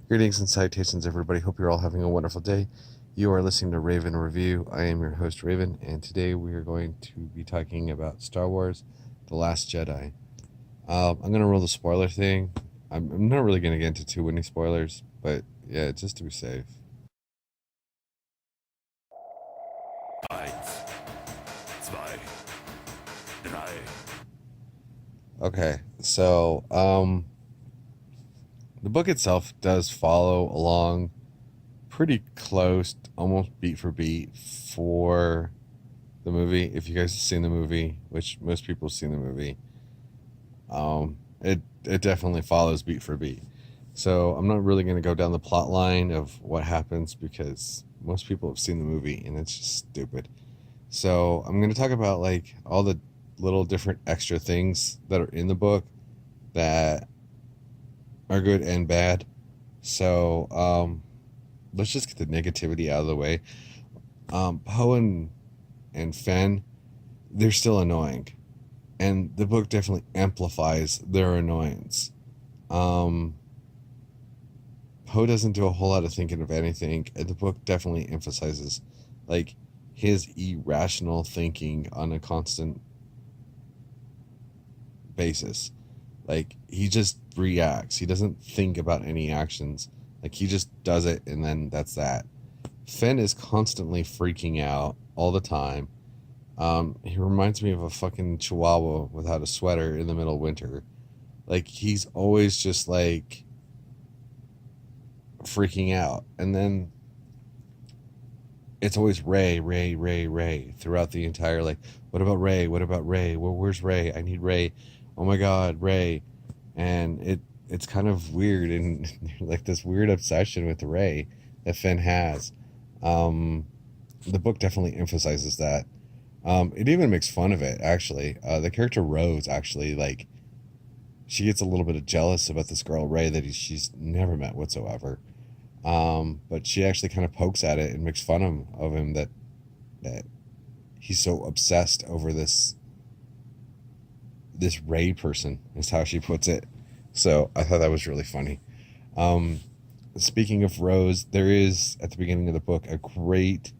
Greetings and salutations, everybody. Hope you're all having a wonderful day. You are listening to Raven Review. I am your host, Raven, and today we are going to be talking about Star Wars The Last Jedi. I'm going to roll the spoiler thing. I'm not really going to get into too many spoilers, but yeah, just to be safe. Eins, zwei, drei. Okay, so the book itself does follow along pretty close, almost beat for beat for the movie. If you guys have seen the movie, which most people have seen the movie, it definitely follows beat for beat. So I'm not really going to go down the plot line of what happens because most people have seen the movie and it's just stupid. So I'm going to talk about like all the little different extra things that are in the book that are good and bad. So let's just get the negativity out of the way. Poe and Fenn, they're still annoying, and the book definitely amplifies their annoyance. Um, Poe doesn't do a whole lot of thinking of anything, and the book definitely emphasizes like his irrational thinking on a constant basis. Like he just reacts. He doesn't think about any actions. Like he just does it and then that's that. Finn is constantly freaking out all the time. He reminds me of a fucking chihuahua without a sweater in the middle of winter. Like he's always just like freaking out. And then it's always Ray, Ray, Ray, Ray throughout the entire like, what about Ray? What about Ray? Well, where's Ray? I need Ray. Oh my god, Ray. And it's kind of weird and like this weird obsession with Ray that Finn has. Um the book definitely emphasizes that. It even makes fun of it actually. The character Rose actually like she gets a little bit of jealous about this girl Ray that she's never met whatsoever. But she actually kind of pokes at it and makes fun of him that he's so obsessed over this Ray person is how she puts it. So I thought that was really funny. Um, Speaking of Rose, there is at the beginning of the book a great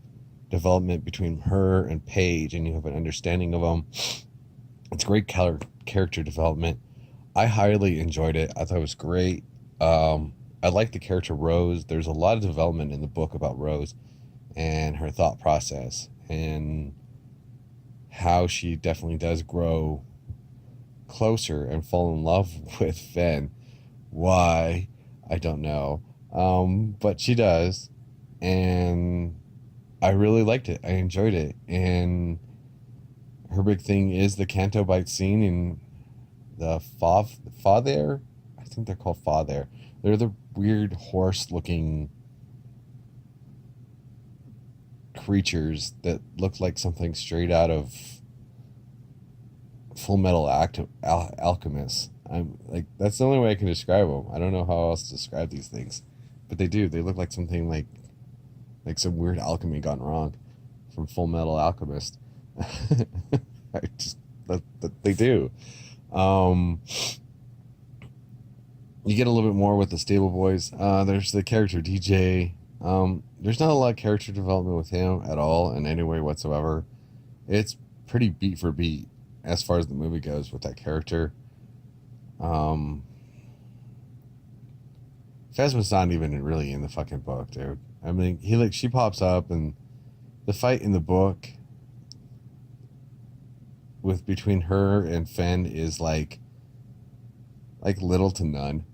development between her and Paige, and you have an understanding of them. It's great character development. I highly enjoyed it. I thought it was great. I like the character Rose. There's a lot of development in the book about Rose and her thought process and how she definitely does grow closer and fall in love with Finn. Why? I don't know. But she does. And I really liked it. I enjoyed it. And her big thing is the Canto Bite scene in the Fa there. I think they're called Fa there. They're the weird horse looking creatures that look like something straight out of Full Metal Alchemist. I'm like that's the only way I can describe them. I don't know how else to describe these things, but they do. They look like something like some weird alchemy gone wrong from Full Metal Alchemist. I just that they do. Um, you get a little bit more with the Stable Boys. There's the character DJ. There's not a lot of character development with him at all in any way whatsoever. It's pretty beat for beat as far as the movie goes with that character. Um, Phasma's not even really in the fucking book, dude. I mean, she pops up and the fight in the book with between her and Finn is like little to none.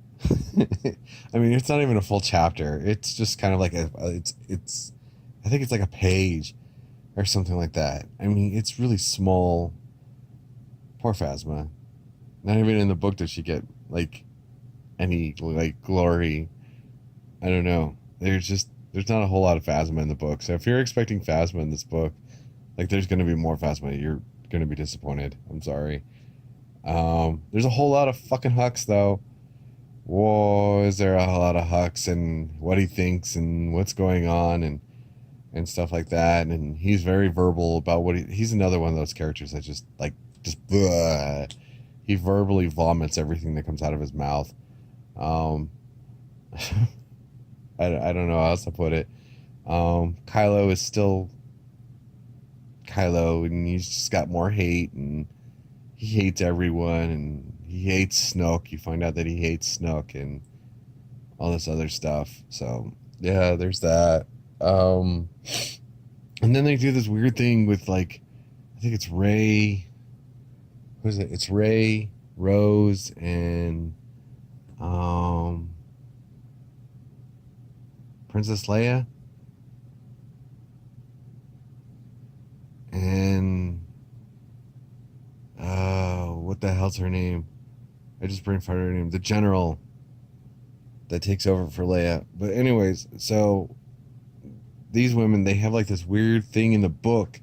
I mean, it's not even a full chapter. It's just kind of like it's I think it's like a page or something like that. I mean, it's really small. Poor Phasma. Not even in the book does she get like any like glory. I don't know. There's not a whole lot of Phasma in the book. So if you're expecting Phasma in this book, like there's gonna be more Phasma, you're gonna be disappointed. I'm sorry. There's a whole lot of fucking Hux though. Whoa, is there a lot of Hux and what he thinks and what's going on and stuff like that. And he's very verbal about he's another one of those characters that just bleh. He verbally vomits everything that comes out of his mouth. Um, I don't know how else to put it. Kylo is still Kylo, and he's just got more hate, and he hates everyone, and he hates Snoke. You find out that he hates Snoke and all this other stuff. So yeah, there's that. Um, and then they do this weird thing with like, I think it's Ray. Who is it? It's Ray, Rose, and um, Princess Leia, and what the hell's her name? I just brain farted her name. The general that takes over for Leia. But anyways, so these women, they have like this weird thing in the book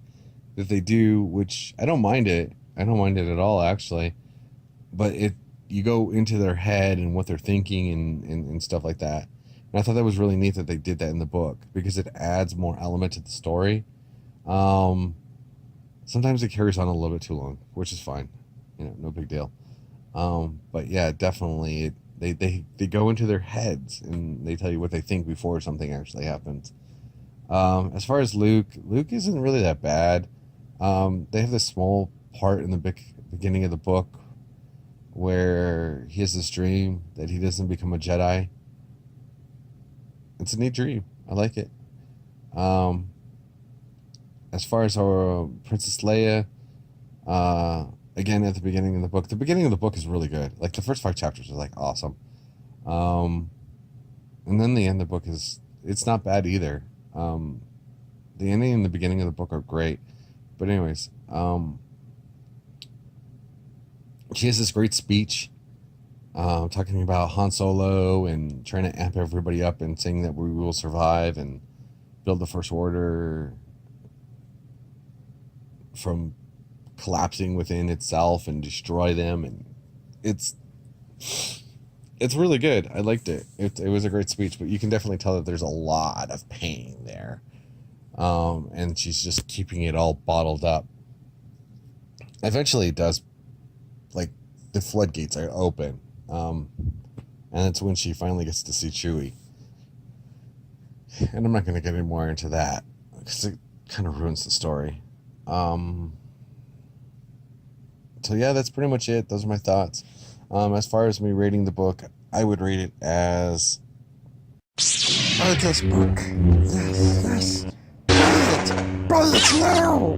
that they do, which I don't mind it. I don't mind it at all, actually. But you go into their head and what they're thinking and stuff like that. And I thought that was really neat that they did that in the book because it adds more element to the story. Um, Sometimes it carries on a little bit too long, which is fine. No big deal. But yeah, definitely they go into their heads and they tell you what they think before something actually happens. As far as Luke isn't really that bad. They have this small part in the beginning of the book where he has this dream that he doesn't become a Jedi. It's a neat dream. I like it. Um, as far as our Princess Leia, uh, again at the beginning of the book is really good. Like the first 5 chapters are like awesome. Um, and then the end of the book it's not bad either. The ending and the beginning of the book are great. But anyways, she has this great speech talking about Han Solo and trying to amp everybody up and saying that we will survive and build the First Order from collapsing within itself and destroy them. And it's it's really good. I liked it. It was a great speech, but you can definitely tell that there's a lot of pain there. And she's just keeping it all bottled up. Eventually, it does, like, the floodgates are open. And it's when she finally gets to see Chewie. And I'm not going to get any more into that because it kind of ruins the story. So yeah, that's pretty much it. Those are my thoughts. As far as me rating the book, I would rate it as this book. Yes, yes. Buy it now.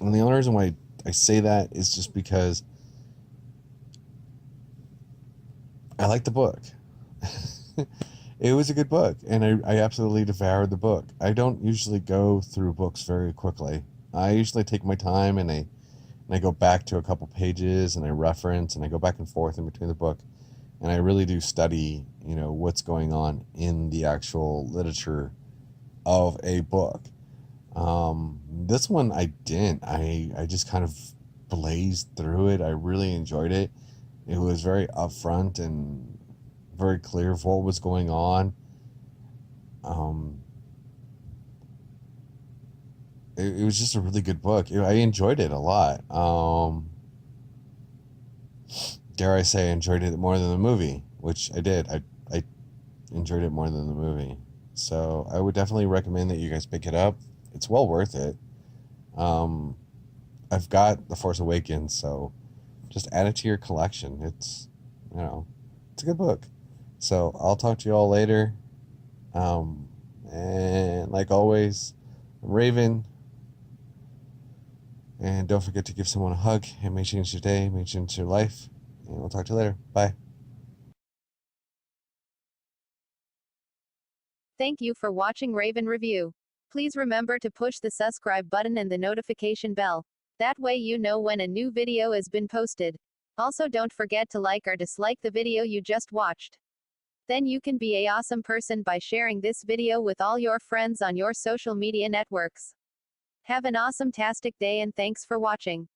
And the only reason why I say that is just because I like the book. It was a good book, and I absolutely devoured the book. I don't usually go through books very quickly. I usually take my time and I go back to a couple pages and I reference and I go back and forth in between the book, and I really do study, what's going on in the actual literature of a book. This one I didn't. I just kind of blazed through it. I really enjoyed it. It was very upfront and very clear of what was going on. Um, it was just a really good book. I enjoyed it a lot. Dare I say, I enjoyed it more than the movie, which I did. I enjoyed it more than the movie. So I would definitely recommend that you guys pick it up. It's well worth it. Um, I've got The Force Awakens, so just add it to your collection. It's a good book. So I'll talk to you all later. And like always, I'm Raven. And don't forget to give someone a hug. It may change your day, may change your life. And we'll talk to you later. Bye. Thank you for watching Raven Review. Please remember to push the subscribe button and the notification bell. That way you know when a new video has been posted. Also don't forget to like or dislike the video you just watched. Then you can be an awesome person by sharing this video with all your friends on your social media networks. Have an awesome-tastic day and thanks for watching.